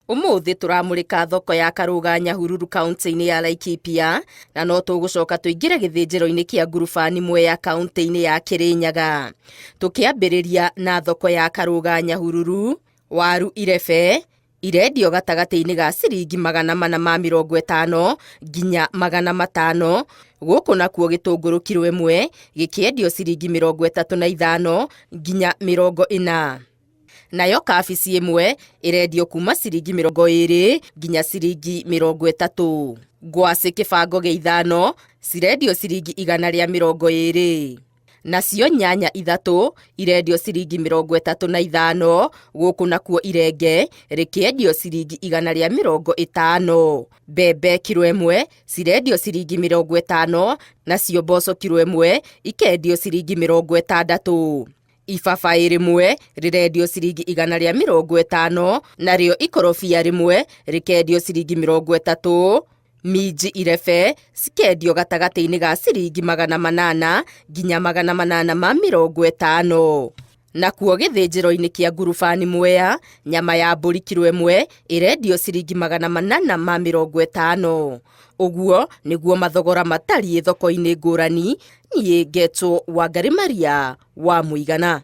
Umuthi turamurika thoko ya Karũga Nyahururu kaunti-inĩ ya Laikipia, na no tũgũcoka tũingĩre gĩthĩnjĩro-inĩ kĩa ngurubani Mwea kaunti-inĩ ya Kĩrĩnyaga. Tũkĩambĩrĩria na thoko ya Karũga Nyahururu, waru irebe irendio gatagatĩ-inĩ ga ciringi 450 nginya 500. Gũkũ nakuo gĩtũngũrũ kiro ĩmwe gĩkĩendio ciringi 35 nginya 40. Nayo kabici ĩmwe irendio kuma ciringi 20 nginya ciringi 30. Ngwacĩ kĩbango gĩa 5 cirendio ciringi 120. Nacio nyanya ithatũ irendio ciringi 35. Gũkũ nakuo irenge rĩkĩendio ciringi 150. Mbembe kiro ĩmwe cirendio ciringi 50. Nacio mboco kiro ĩmwe ikendio ciringi 60. Ibabaĩ rĩmwe rĩrendio ciringi 150, narĩo ikorobia rĩmwe rĩkendio ciringi 30. Minji irebe cikendio gatagatĩ-inĩ ga ciringi 800 nginya 850. Nakuo gĩthĩnjĩro-inĩ kĩa ngurubani Mwea, nyama ya mbũri kiro ĩmwe irendio ciringi 850. Ũguo nĩguo mathogora matariĩ thoko-inĩ ngũrani. Niĩ ngetwo Wangari Maria wa Mũigana.